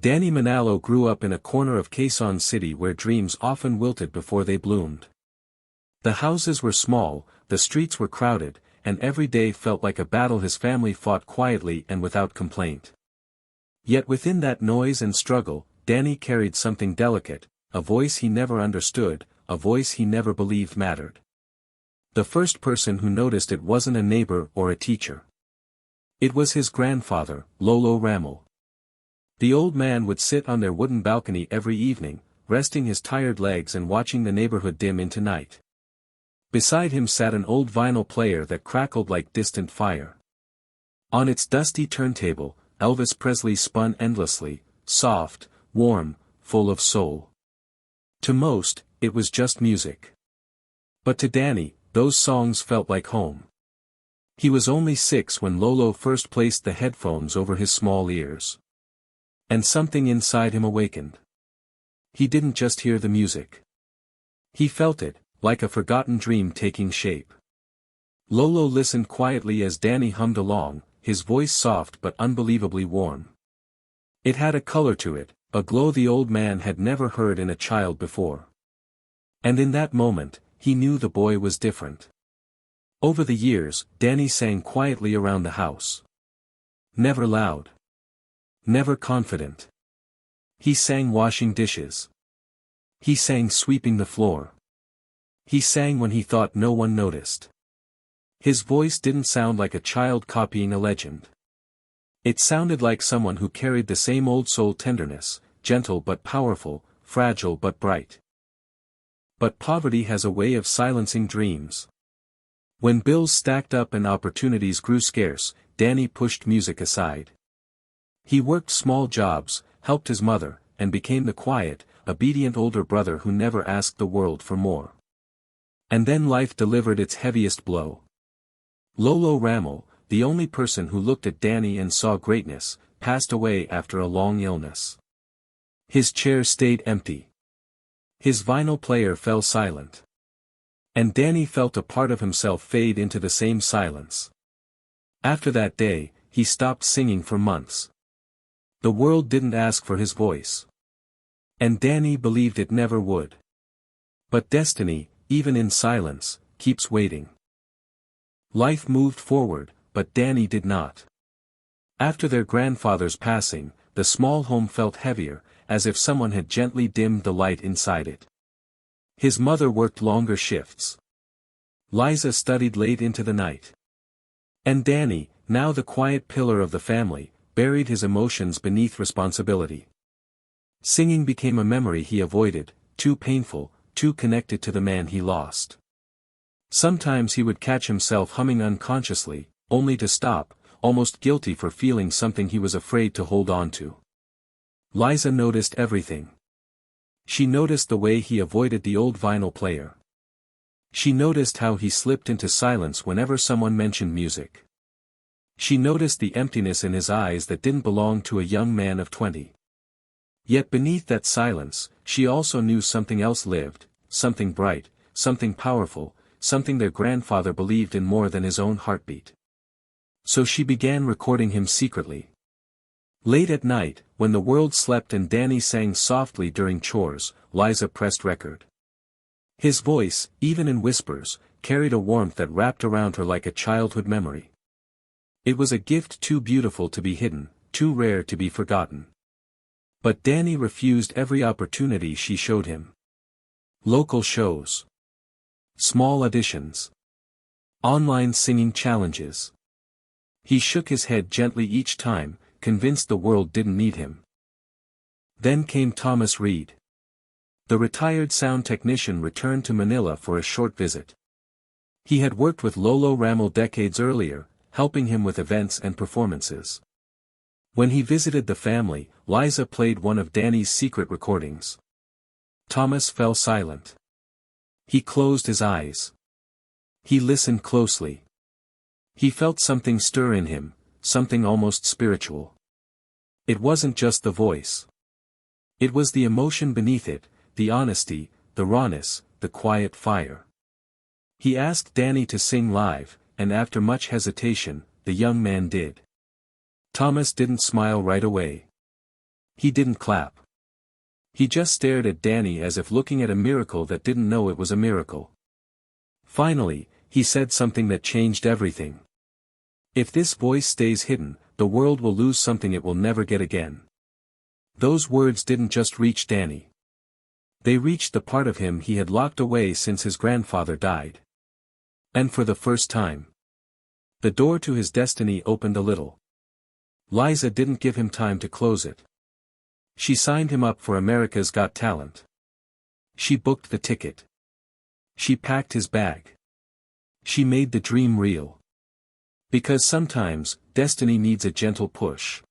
Danny Manalo grew up in a corner of Quezon City where dreams often wilted before they bloomed. The houses were small, the streets were crowded, and every day felt like a battle his family fought quietly and without complaint. Yet within that noise and struggle, Danny carried something delicate, a voice he never understood, a voice he never believed mattered. The first person who noticed it wasn't a neighbor or a teacher. It was his grandfather, Lolo Ramel. The old man would sit on their wooden balcony every evening, resting his tired legs and watching the neighborhood dim into night. Beside him sat an old vinyl player that crackled like distant fire. On its dusty turntable, Elvis Presley spun endlessly, soft, warm, full of soul. To most, it was just music. But to Danny, those songs felt like home. He was only 6 when Lolo first placed the headphones over his small ears. And something inside him awakened. He didn't just hear the music. He felt it, like a forgotten dream taking shape. Lolo listened quietly as Danny hummed along, his voice soft but unbelievably warm. It had a color to it, a glow the old man had never heard in a child before. And in that moment, he knew the boy was different. Over the years, Danny sang quietly around the house. Never loud. Never confident. He sang washing dishes. He sang sweeping the floor. He sang when he thought no one noticed. His voice didn't sound like a child copying a legend. It sounded like someone who carried the same old soul tenderness, gentle but powerful, fragile but bright. But poverty has a way of silencing dreams. When bills stacked up and opportunities grew scarce, Danny pushed music aside. He worked small jobs, helped his mother, and became the quiet, obedient older brother who never asked the world for more. And then life delivered its heaviest blow. Lolo Ramel, the only person who looked at Danny and saw greatness, passed away after a long illness. His chair stayed empty. His vinyl player fell silent. And Danny felt a part of himself fade into the same silence. After that day, he stopped singing for months. The world didn't ask for his voice. And Danny believed it never would. But destiny, even in silence, keeps waiting. Life moved forward, but Danny did not. After their grandfather's passing, the small home felt heavier, as if someone had gently dimmed the light inside it. His mother worked longer shifts. Liza studied late into the night. And Danny, now the quiet pillar of the family, buried his emotions beneath responsibility. Singing became a memory he avoided, too painful, too connected to the man he lost. Sometimes he would catch himself humming unconsciously, only to stop, almost guilty for feeling something he was afraid to hold on to. Liza noticed everything. She noticed the way he avoided the old vinyl player. She noticed how he slipped into silence whenever someone mentioned music. She noticed the emptiness in his eyes that didn't belong to a young man of 20. Yet beneath that silence, she also knew something else lived, something bright, something powerful, something their grandfather believed in more than his own heartbeat. So she began recording him secretly. Late at night, when the world slept and Danny sang softly during chores, Liza pressed record. His voice, even in whispers, carried a warmth that wrapped around her like a childhood memory. It was a gift too beautiful to be hidden, too rare to be forgotten. But Danny refused every opportunity she showed him. Local shows. Small auditions. Online singing challenges. He shook his head gently each time, convinced the world didn't need him. Then came Thomas Reed. The retired sound technician returned to Manila for a short visit. He had worked with Lolo Ramel decades earlier, helping him with events and performances. When he visited the family, Liza played one of Danny's secret recordings. Thomas fell silent. He closed his eyes. He listened closely. He felt something stir in him, something almost spiritual. It wasn't just the voice. It was the emotion beneath it, the honesty, the rawness, the quiet fire. He asked Danny to sing live, and after much hesitation, the young man did. Thomas didn't smile right away. He didn't clap. He just stared at Danny as if looking at a miracle that didn't know it was a miracle. Finally, he said something that changed everything. "If this voice stays hidden, the world will lose something it will never get again." Those words didn't just reach Danny. They reached the part of him he had locked away since his grandfather died. And for the first time, the door to his destiny opened a little. Liza didn't give him time to close it. She signed him up for America's Got Talent. She booked the ticket. She packed his bag. She made the dream real. Because sometimes, destiny needs a gentle push.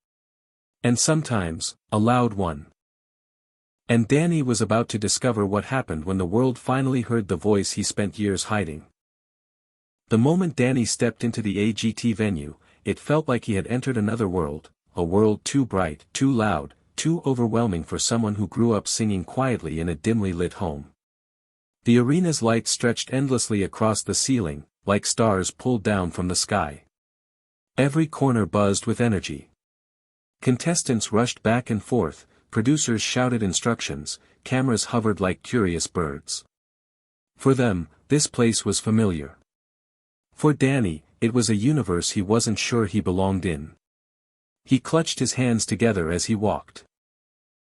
And sometimes, a loud one. And Danny was about to discover what happened when the world finally heard the voice he spent years hiding. The moment Danny stepped into the AGT venue, it felt like he had entered another world, a world too bright, too loud, too overwhelming for someone who grew up singing quietly in a dimly lit home. The arena's lights stretched endlessly across the ceiling, like stars pulled down from the sky. Every corner buzzed with energy. Contestants rushed back and forth, producers shouted instructions, cameras hovered like curious birds. For them, this place was familiar. For Danny, it was a universe he wasn't sure he belonged in. He clutched his hands together as he walked.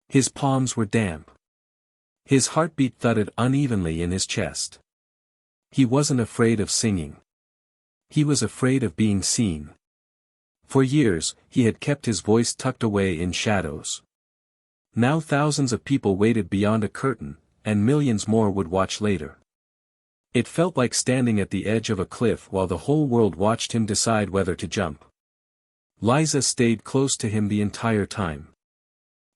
His palms were damp. His heartbeat thudded unevenly in his chest. He wasn't afraid of singing. He was afraid of being seen. For years, he had kept his voice tucked away in shadows. Now thousands of people waited beyond a curtain, and millions more would watch later. It felt like standing at the edge of a cliff while the whole world watched him decide whether to jump. Liza stayed close to him the entire time.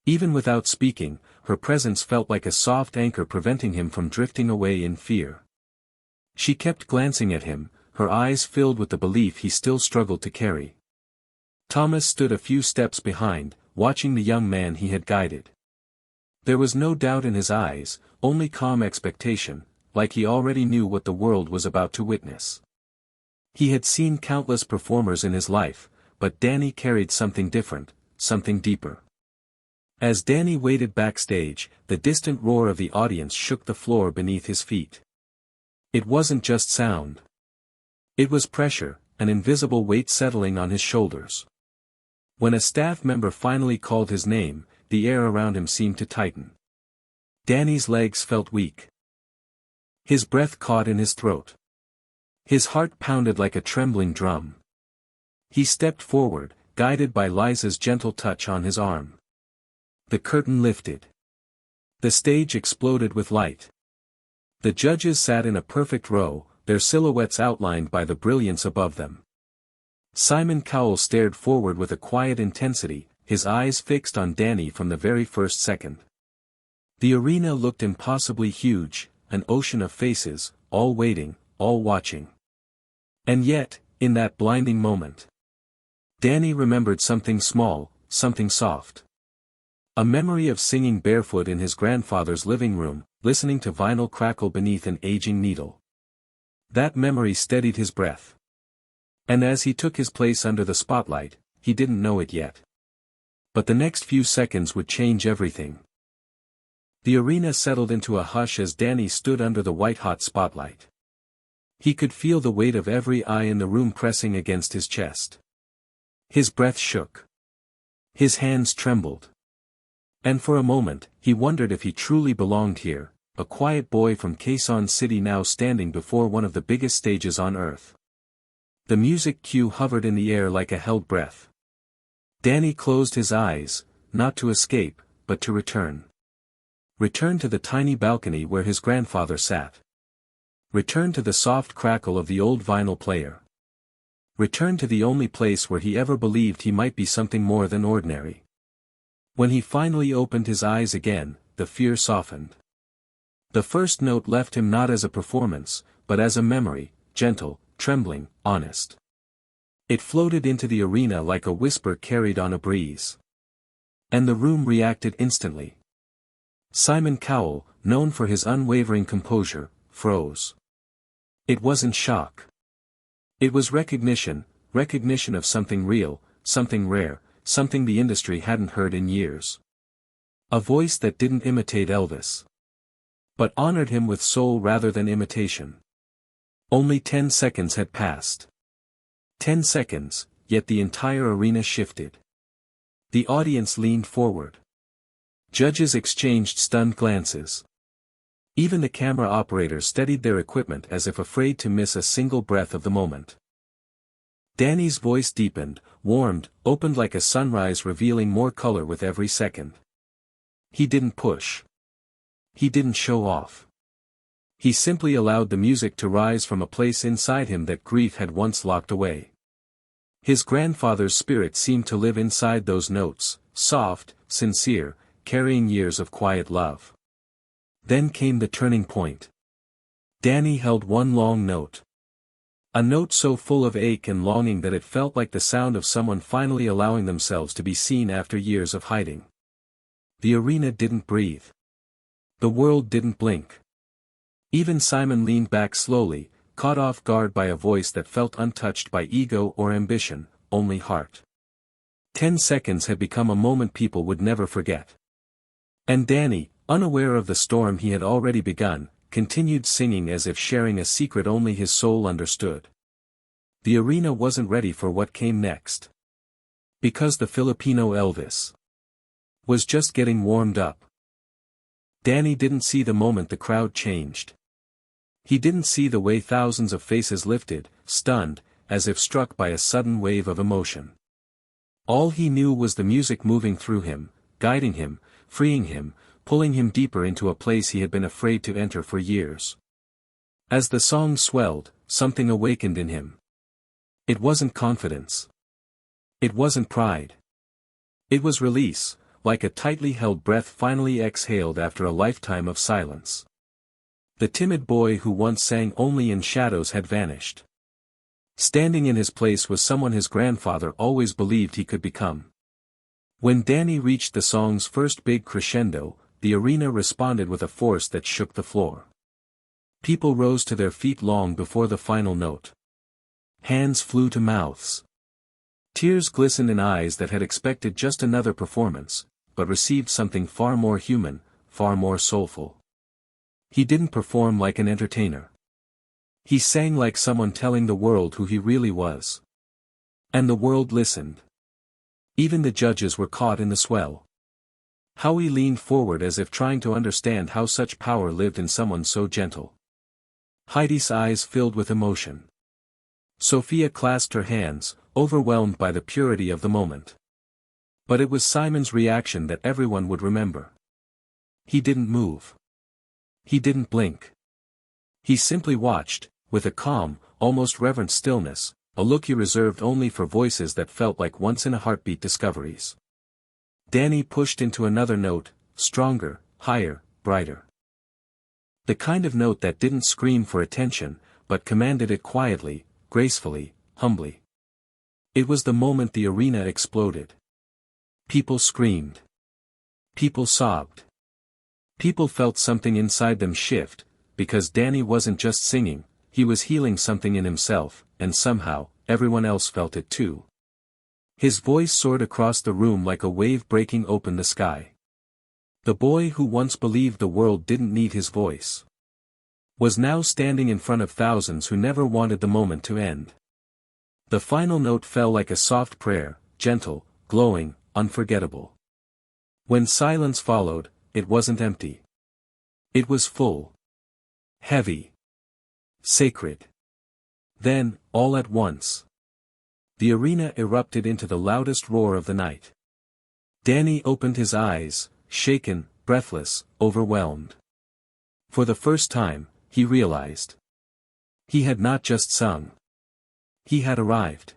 Even without speaking, her presence felt like a soft anchor preventing him from drifting away in fear. She kept glancing at him, her eyes filled with the belief he still struggled to carry. Thomas stood a few steps behind, watching the young man he had guided. There was no doubt in his eyes, only calm expectation, like he already knew what the world was about to witness. He had seen countless performers in his life, but Danny carried something different, something deeper. As Danny waited backstage, the distant roar of the audience shook the floor beneath his feet. It wasn't just sound. It was pressure, an invisible weight settling on his shoulders. When a staff member finally called his name, the air around him seemed to tighten. Danny's legs felt weak. His breath caught in his throat. His heart pounded like a trembling drum. He stepped forward, guided by Liza's gentle touch on his arm. The curtain lifted. The stage exploded with light. The judges sat in a perfect row, their silhouettes outlined by the brilliance above them. Simon Cowell stared forward with a quiet intensity, his eyes fixed on Danny from the very first second. The arena looked impossibly huge, an ocean of faces, all waiting, all watching. And yet, in that blinding moment, Danny remembered something small, something soft. A memory of singing barefoot in his grandfather's living room, listening to vinyl crackle beneath an aging needle. That memory steadied his breath. And as he took his place under the spotlight, he didn't know it yet. But the next few seconds would change everything. The arena settled into a hush as Danny stood under the white-hot spotlight. He could feel the weight of every eye in the room pressing against his chest. His breath shook. His hands trembled. And for a moment, he wondered if he truly belonged here, a quiet boy from Quezon City now standing before one of the biggest stages on earth. The music cue hovered in the air like a held breath. Danny closed his eyes, not to escape, but to return. Return to the tiny balcony where his grandfather sat. Return to the soft crackle of the old vinyl player. Return to the only place where he ever believed he might be something more than ordinary. When he finally opened his eyes again, the fear softened. The first note left him not as a performance, but as a memory, gentle, trembling, honest. It floated into the arena like a whisper carried on a breeze. And the room reacted instantly. Simon Cowell, known for his unwavering composure, froze. It wasn't shock. It was recognition of something real, something rare, something the industry hadn't heard in years. A voice that didn't imitate Elvis, but honored him with soul rather than imitation. Only 10 seconds had passed. 10 seconds, yet the entire arena shifted. The audience leaned forward. Judges exchanged stunned glances. Even the camera operators steadied their equipment as if afraid to miss a single breath of the moment. Danny's voice deepened, warmed, opened like a sunrise, revealing more color with every second. He didn't push. He didn't show off. He simply allowed the music to rise from a place inside him that grief had once locked away. His grandfather's spirit seemed to live inside those notes, soft, sincere, carrying years of quiet love. Then came the turning point. Danny held one long note. A note so full of ache and longing that it felt like the sound of someone finally allowing themselves to be seen after years of hiding. The arena didn't breathe. The world didn't blink. Even Simon leaned back slowly, caught off guard by a voice that felt untouched by ego or ambition, only heart. 10 seconds had become a moment people would never forget. And Danny, unaware of the storm he had already begun, continued singing as if sharing a secret only his soul understood. The arena wasn't ready for what came next. Because the Filipino Elvis was just getting warmed up. Danny didn't see the moment the crowd changed. He didn't see the way thousands of faces lifted, stunned, as if struck by a sudden wave of emotion. All he knew was the music moving through him, guiding him, freeing him, pulling him deeper into a place he had been afraid to enter for years. As the song swelled, something awakened in him. It wasn't confidence. It wasn't pride. It was release, like a tightly held breath finally exhaled after a lifetime of silence. The timid boy who once sang only in shadows had vanished. Standing in his place was someone his grandfather always believed he could become. When Danny reached the song's first big crescendo, the arena responded with a force that shook the floor. People rose to their feet long before the final note. Hands flew to mouths. Tears glistened in eyes that had expected just another performance, but received something far more human, far more soulful. He didn't perform like an entertainer. He sang like someone telling the world who he really was. And the world listened. Even the judges were caught in the swell. Howie leaned forward as if trying to understand how such power lived in someone so gentle. Heidi's eyes filled with emotion. Sophia clasped her hands, overwhelmed by the purity of the moment. But it was Simon's reaction that everyone would remember. He didn't move. He didn't blink. He simply watched, with a calm, almost reverent stillness, a look he reserved only for voices that felt like once-in-a-heartbeat discoveries. Danny pushed into another note, stronger, higher, brighter. The kind of note that didn't scream for attention, but commanded it quietly, gracefully, humbly. It was the moment the arena exploded. People screamed. People sobbed. People felt something inside them shift, because Danny wasn't just singing, he was healing something in himself, and somehow, everyone else felt it too. His voice soared across the room like a wave breaking open the sky. The boy who once believed the world didn't need his voice was now standing in front of thousands who never wanted the moment to end. The final note fell like a soft prayer, gentle, glowing, unforgettable. When silence followed, it wasn't empty. It was full. Heavy. Sacred. Then, all at once, the arena erupted into the loudest roar of the night. Danny opened his eyes, shaken, breathless, overwhelmed. For the first time, he realized. He had not just sung. He had arrived.